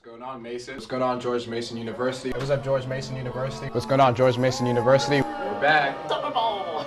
going on, Mason? What's going on, George Mason University? What's up, George Mason University? What's going on, George Mason University? We're back. Double ball!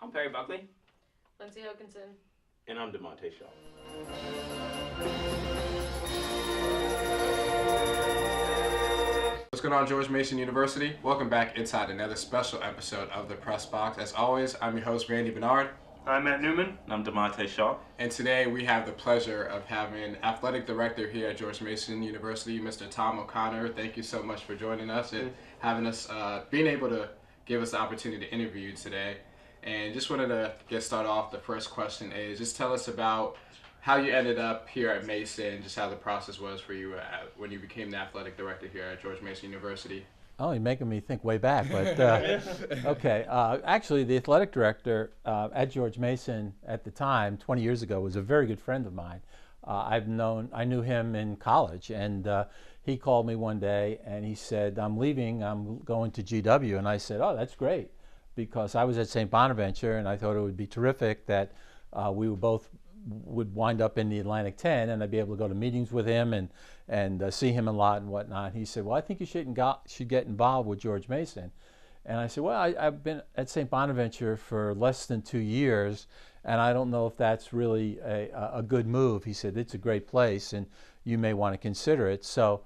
I'm Perry Buckley. Lindsay Hokinson. And I'm DeMonte Shaw. What's going on, George Mason University? Welcome back inside another special episode of the Pressbox. As always, I'm your host, Randy Bernard. I'm Matt Newman. And I'm DeMonte Shaw. And today we have the pleasure of having Athletic Director here at George Mason University, Mr. Tom O'Connor. Thank you so much for joining us and having us, being able to give us the opportunity to interview you today. And just wanted to get started off. The first question is just tell us about how you ended up here at Mason, just how the process was for you when you became the athletic director here at George Mason University. Oh, you're making me think way back, but okay. Actually, the athletic director at George Mason at the time, 20 years ago, was a very good friend of mine. I knew him in college, and he called me one day and he said, "I'm leaving. I'm going to GW," and I said, "Oh, that's great." Because I was at St. Bonaventure and I thought it would be terrific that we would wind up in the Atlantic 10 and I'd be able to go to meetings with him and see him a lot and whatnot. He said, "Well, I think you should get involved with George Mason." And I said, "Well, I've been at St. Bonaventure for less than 2 years and I don't know if that's really a good move." He said, "It's a great place and you may want to consider it." So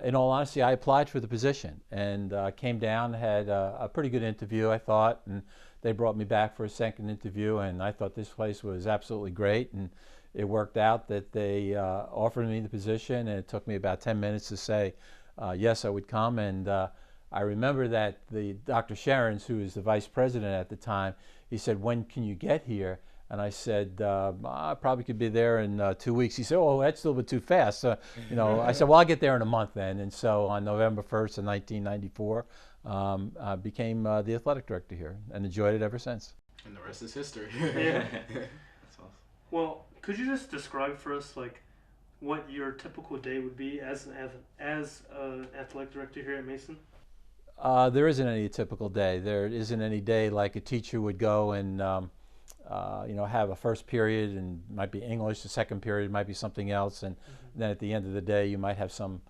in all honesty, I applied for the position and came down, had a pretty good interview, I thought, and they brought me back for a second interview, and I thought this place was absolutely great, and it worked out that they offered me the position, and it took me about 10 minutes to say yes, I would come. And I remember that the Dr. Sherrins, who was the vice president at the time, he said, "When can you get here?" And I said, "I probably could be there in 2 weeks." He said, "Oh, that's still a bit too fast." I said, "Well, I'll get there in a month then." And so on November 1st of 1994, I became the athletic director here and enjoyed it ever since. And the rest is history. Yeah. That's awesome. Well, could you just describe for us like what your typical day would be as an athletic director here at Mason? There isn't any typical day. There isn't any day like a teacher would go and have a first period and might be English, the second period might be something else, and then at the end of the day you might have some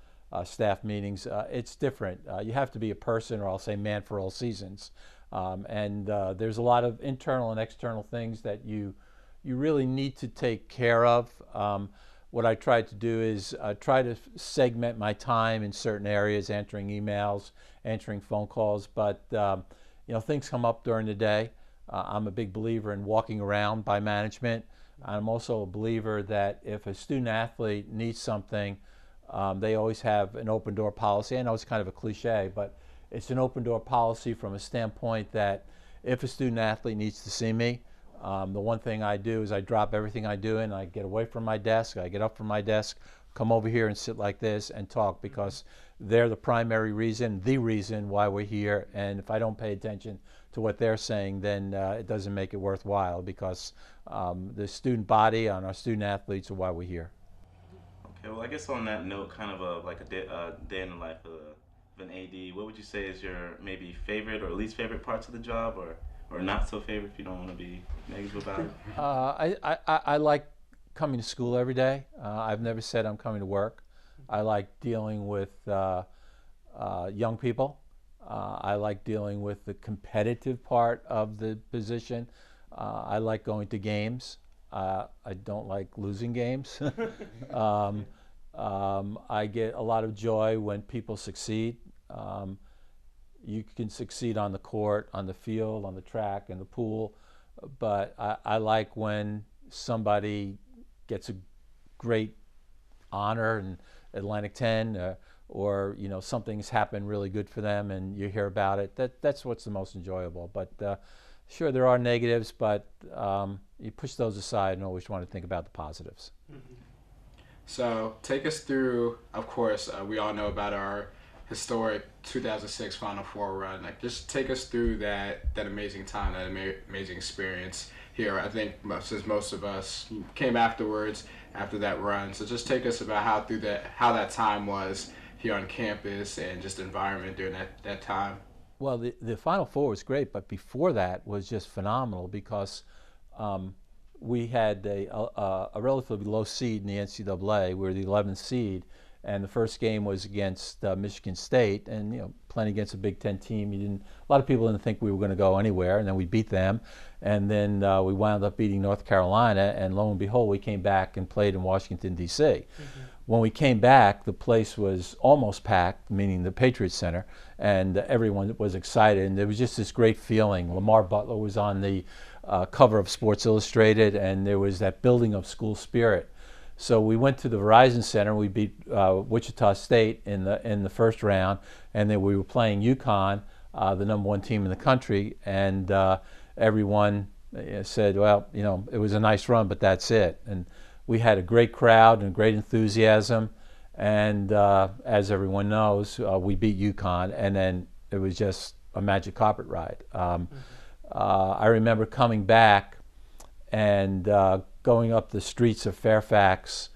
staff meetings. It's different. You have to be a person, or I'll say man for all seasons. There's a lot of internal and external things that you really need to take care of. What I tried to do is try to segment my time in certain areas, answering emails, answering phone calls, but things come up during the day. I'm a big believer in walking around by management. I'm also a believer that if a student athlete needs something, they always have an open door policy. I know it's kind of a cliche, but it's an open door policy from a standpoint that if a student athlete needs to see me, the one thing I do is I drop everything I do and I get away from my desk, I get up from my desk, come over here and sit like this and talk, because they're the primary reason, the reason why we're here. And if I don't pay attention to what they're saying, then it doesn't make it worthwhile, because the student body and our student athletes are why we're here. Okay, well, I guess on that note, kind of a day in the life of an AD, what would you say is your maybe favorite or least favorite parts of the job, or not so favorite if you don't want to be negative about it? I like coming to school every day. I've never said I'm coming to work. I like dealing with young people. I like dealing with the competitive part of the position. I like going to games. I don't like losing games. I get a lot of joy when people succeed. You can succeed on the court, on the field, on the track, in the pool, but I like when somebody gets a great honor in Atlantic 10, or something's happened really good for them and you hear about it. That's what's the most enjoyable. But sure, there are negatives, but you push those aside and always want to think about the positives. So take us through, of course, we all know about our historic 2006 Final Four run. Like, just take us through that amazing time, that amazing experience here. I think since most of us came afterwards, after that run. So just take us about how that time was here on campus and just environment during that time. Well, the Final Four was great, but before that was just phenomenal because um, we had a relatively low seed in the NCAA. We were the 11th seed, and the first game was against Michigan State, and playing against a Big Ten team. A lot of people didn't think we were going to go anywhere, and then we beat them, and then we wound up beating North Carolina, and lo and behold, we came back and played in Washington D.C. Mm-hmm. When we came back, the place was almost packed, meaning the Patriots Center, and everyone was excited, and there was just this great feeling. Lamar Butler was on the cover of Sports Illustrated, and there was that building of school spirit. So we went to the Verizon Center. We beat Wichita State in the first round, and then we were playing UConn, the #1 team in the country, and everyone said, "Well, it was a nice run, but that's it." And we had a great crowd and great enthusiasm, and as everyone knows, we beat UConn, and then it was just a magic carpet ride. I remember coming back and going up the streets of Fairfax.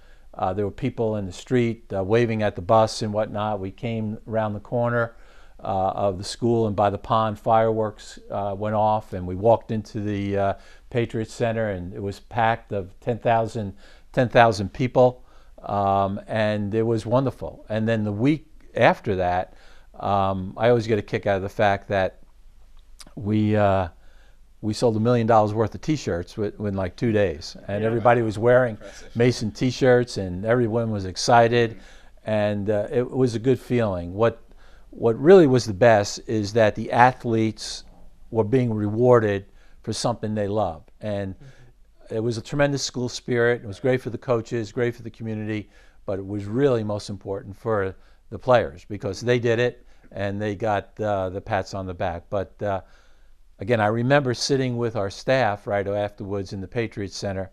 There were people in the street waving at the bus and whatnot. We came around the corner of the school, and by the pond, fireworks went off, and we walked into the Patriots Center, and it was packed of 10,000 people, and it was wonderful. And then the week after that, I always get a kick out of the fact that we sold $1 million worth of T-shirts within like 2 days, and everybody was wearing Mason T-shirts, and everyone was excited, and it was a good feeling. What really was the best is that the athletes were being rewarded for something they love, and it was a tremendous school spirit. It was great for the coaches, great for the community, but it was really most important for the players because they did it and they got the pats on the back. But again, I remember sitting with our staff right afterwards in the Patriots Center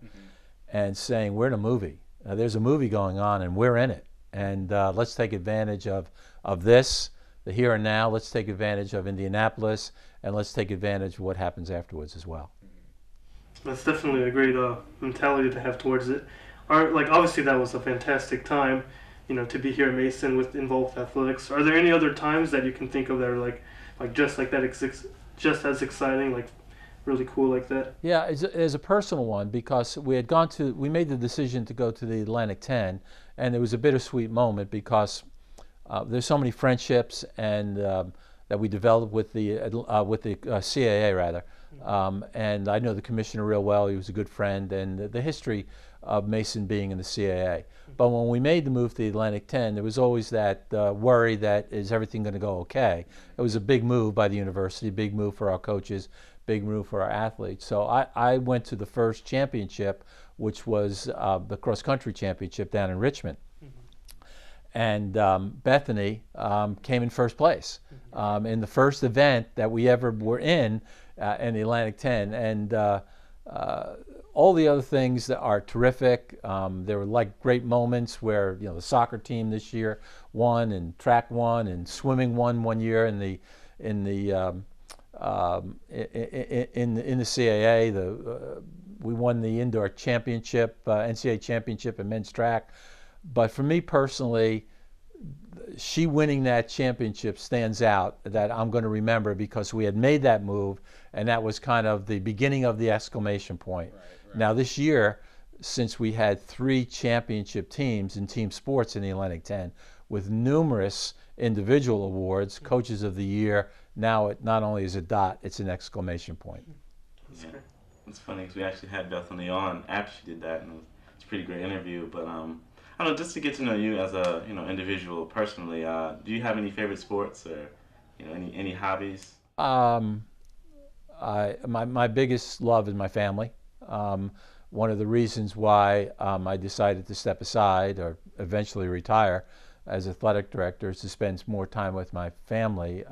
and saying, "We're in a movie. There's a movie going on, and we're in it. And let's take advantage of this, the here and now. Let's take advantage of Indianapolis, and let's take advantage of what happens afterwards as well." That's definitely a great mentality to have towards it. Obviously, that was a fantastic time, to be here at Mason with involved athletics. Are there any other times that you can think of that are like just like that, just as exciting, like really cool like that? Yeah, as a personal one, because we made the decision to go to the Atlantic 10, and it was a bittersweet moment because there's so many friendships and that we developed with the CAA rather. And I know the commissioner real well. He was a good friend, and the history of Mason being in the CAA. But when we made the move to the Atlantic 10, there was always that worry that is everything going to go okay? It was a big move by the university, big move for our coaches, big move for our athletes. So I went to the first championship, which was the cross-country championship down in Richmond. And Bethany came in first place in the first event that we ever were in the Atlantic 10. And all the other things that are terrific. There were like great moments where the soccer team this year won, and track won, and swimming won one year in the CAA. We won the indoor championship, NCAA championship in men's track. But for me personally, she winning that championship stands out that I'm going to remember because we had made that move, and that was kind of the beginning of the exclamation point. Right. Now this year, since we had 3 championship teams in team sports in the Atlantic 10 with numerous individual awards, Coaches of the Year, now it not only is a dot, it's an exclamation point. Yeah. It's funny because we actually had Bethany on after she did that, and it's a pretty great interview. But I don't know, just to get to know you as a individual personally. Do you have any favorite sports or any hobbies? My biggest love is my family. One of the reasons why I decided to step aside or eventually retire as athletic director is to spend more time with my family.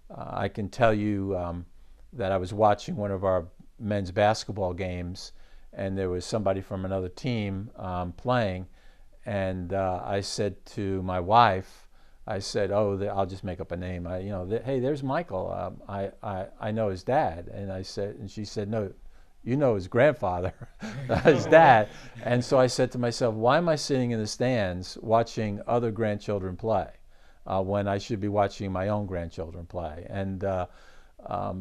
I can tell you that I was watching one of our men's basketball games, and there was somebody from another team playing, and I said to my wife, I said, I'll just make up a name. Hey, there's Michael. I know his dad. And she said, no, you know his grandfather, his dad. And so I said to myself, why am I sitting in the stands watching other grandchildren play? when I should be watching my own grandchildren play. And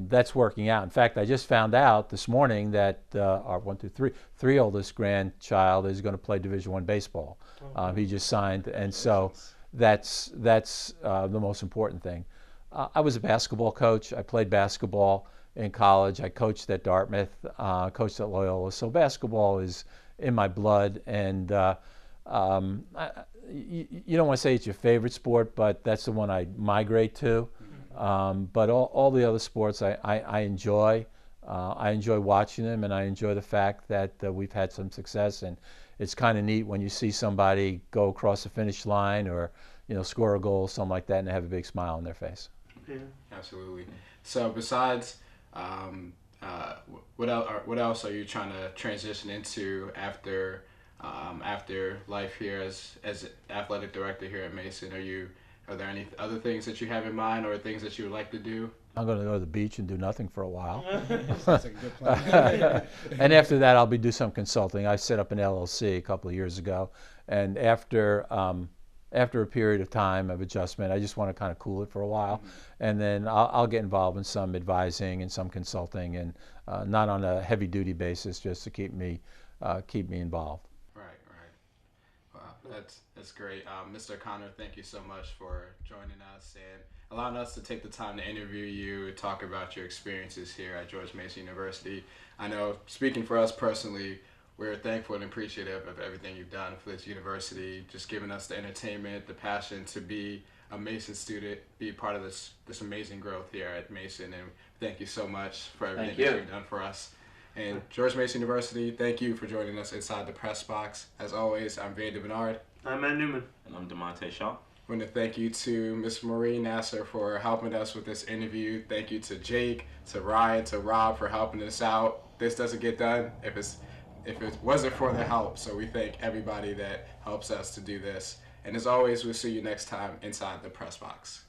that's working out. In fact, I just found out this morning that our three oldest grandchild is going to play Division I baseball. He just signed, and so that's the most important thing. I was a basketball coach. I played basketball in college. I coached at Dartmouth, coached at Loyola. So basketball is in my blood, and you don't want to say it's your favorite sport, but that's the one I migrate to. But all the other sports I enjoy. I enjoy watching them, and I enjoy the fact that we've had some success. And it's kind of neat when you see somebody go across the finish line, or score a goal, something like that, and they have a big smile on their face. Yeah. Absolutely. So besides, what else are you trying to transition into after life here as athletic director here at Mason? Are there any other things that you have in mind, or things that you would like to do? I'm going to go to the beach and do nothing for a while. Sounds like a good plan. And after that, I'll do some consulting. I set up an LLC a couple of years ago, and after a period of time of adjustment, I just want to kind of cool it for a while, and then I'll get involved in some advising and some consulting, and not on a heavy-duty basis, just to keep me involved. That's great. Mr. Connor, thank you so much for joining us and allowing us to take the time to interview you and talk about your experiences here at George Mason University. I know, speaking for us personally, we're thankful and appreciative of everything you've done for this university, just giving us the entertainment, the passion to be a Mason student, be part of this amazing growth here at Mason. And thank you so much for everything that you've done for us. And George Mason University, thank you for joining us inside the Pressbox. As always, I'm Van Bernard. I'm Matt Newman. And I'm DeMonte Shaw. I want to thank you to Ms. Marie Nasser for helping us with this interview. Thank you to Jake, to Ryan, to Rob for helping us out. This doesn't get done if it wasn't for their help. So we thank everybody that helps us to do this. And as always, we'll see you next time inside the Pressbox.